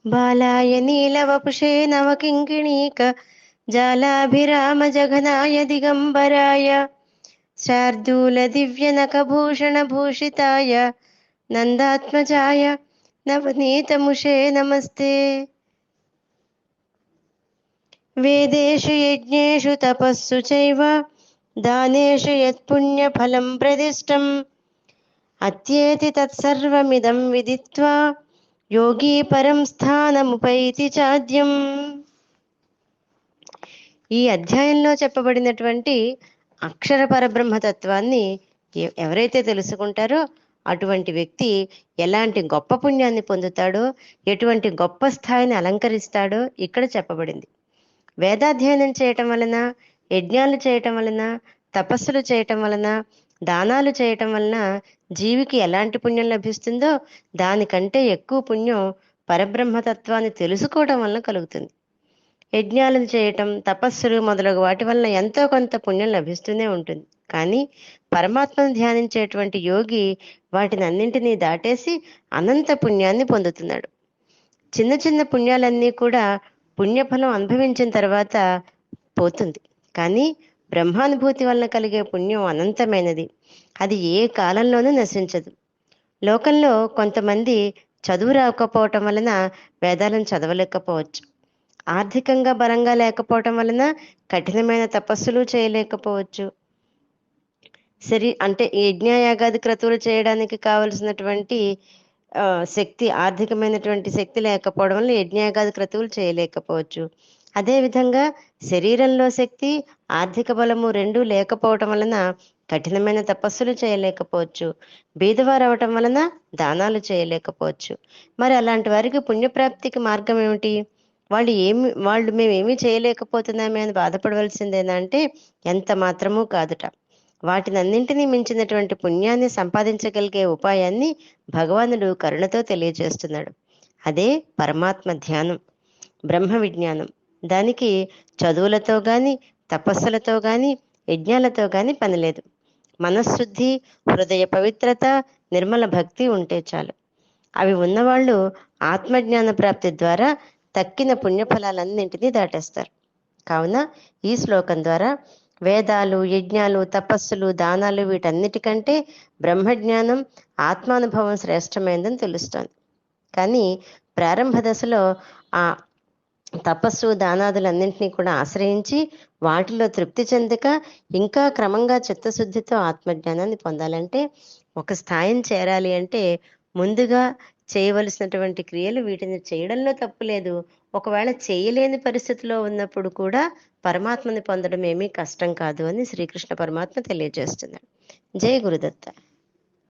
బాలాయ నీలవపుషే నవకింకిణీక జాలాభిరామ జఘనాయ దిగంబరాయ శార్దూల దివ్య నఖభూషణ భూషితాయ నందాత్మజాయ నవనీతముషే నమస్తే. వేదేషు యజ్ఞేషు తపస్సు చైవ దానేషు యత్పుణ్యఫలం ప్రదిష్టం అత్యేతి తత్సర్వమిదం విదిత్వా యోగీ పరం స్థానముపైతి చాద్యం. ఈ అధ్యాయంలో చెప్పబడినటువంటి అక్షర పరబ్రహ్మతత్వాన్ని ఎవరైతే తెలుసుకుంటారో అటువంటి వ్యక్తి ఎలాంటి గొప్ప పుణ్యాన్ని పొందుతాడో, ఎటువంటి గొప్ప స్థాయిని అలంకరిస్తాడో ఇక్కడ చెప్పబడింది. వేదాధ్యయనం చేయటం వలన, యజ్ఞాలు చేయటం వలన, తపస్సులు చేయటం వలన, దానాలు చేయటం వలన జీవికి ఎలాంటి పుణ్యం లభిస్తుందో దానికంటే ఎక్కువ పుణ్యం పరబ్రహ్మతత్వాన్ని తెలుసుకోవడం వలన కలుగుతుంది. యజ్ఞాలను చేయటం, తపస్సులు మొదలగు వాటి వలన ఎంతో కొంత పుణ్యం లభిస్తూనే ఉంటుంది. కానీ పరమాత్మను ధ్యానించేటువంటి యోగి వాటిని అన్నింటినీ దాటేసి అనంత పుణ్యాన్ని పొందుతున్నాడు. చిన్న చిన్న పుణ్యాలన్నీ కూడా పుణ్యఫలం అనుభవించిన తర్వాత పోతుంది. కానీ బ్రహ్మానుభూతి వలన కలిగే పుణ్యం అనంతమైనది. అది ఏ కాలంలోనూ నశించదు. లోకంలో కొంతమంది చదువు రాకపోవటం వలన వేదాలను చదవలేకపోవచ్చు, ఆర్థికంగా బలంగా లేకపోవటం వలన కఠినమైన తపస్సులు చేయలేకపోవచ్చు, అంటే యజ్ఞయాగాది క్రతువులు చేయడానికి కావలసినటువంటి శక్తి, ఆర్థికమైనటువంటి శక్తి లేకపోవడం వల్ల యజ్ఞయాగాది క్రతువులు చేయలేకపోవచ్చు. అదేవిధంగా శరీరంలో శక్తి, ఆర్థిక బలము రెండూ లేకపోవటం వలన కఠినమైన తపస్సులు చేయలేకపోవచ్చు, బీదవారు అవటం వలన దానాలు చేయలేకపోవచ్చు. మరి అలాంటి వారికి పుణ్యప్రాప్తికి మార్గం ఏమిటి? వాళ్ళు మేమేమీ చేయలేకపోతున్నామే అని బాధపడవలసిందేనా అంటే ఎంత మాత్రమూ కాదుట. వాటినన్నింటినీ మించినటువంటి పుణ్యాన్ని సంపాదించగలిగే ఉపాయాన్ని భగవానుడు కరుణతో తెలియజేస్తున్నాడు. అదే పరమాత్మ ధ్యానం, బ్రహ్మ విజ్ఞానం. దానికి చదువులతో గాని, తపస్సులతో గాని, యజ్ఞాలతో గాని పనిలేదు. మనశ్శుద్ధి, హృదయ పవిత్రత, నిర్మల భక్తి ఉంటే చాలు. అవి ఉన్నవాళ్ళు ఆత్మజ్ఞాన ప్రాప్తి ద్వారా తక్కిన పుణ్యఫలాలన్నింటినీ దాటేస్తారు. కావున ఈ శ్లోకం ద్వారా వేదాలు, యజ్ఞాలు, తపస్సులు, దానాలు వీటన్నిటికంటే బ్రహ్మజ్ఞానం, ఆత్మానుభవం శ్రేష్టమైందని తెలుస్తోంది. కానీ ప్రారంభ దశలో ఆ తపస్సు, దానాదులన్నింటినీ కూడా ఆశ్రయించి వాటిలో తృప్తి చెందక ఇంకా క్రమంగా చిత్తశుద్ధితో ఆత్మజ్ఞానాన్ని పొందాలంటే, ఒక స్థాయిని చేరాలి అంటే ముందుగా చేయవలసినటువంటి క్రియలు, వీటిని చేయడంలో తప్పు లేదు. ఒకవేళ చేయలేని పరిస్థితిలో ఉన్నప్పుడు కూడా పరమాత్మని పొందడం ఏమీ కష్టం కాదు అని శ్రీకృష్ణ పరమాత్మ తెలియజేస్తున్నాడు. జై గురుదత్త.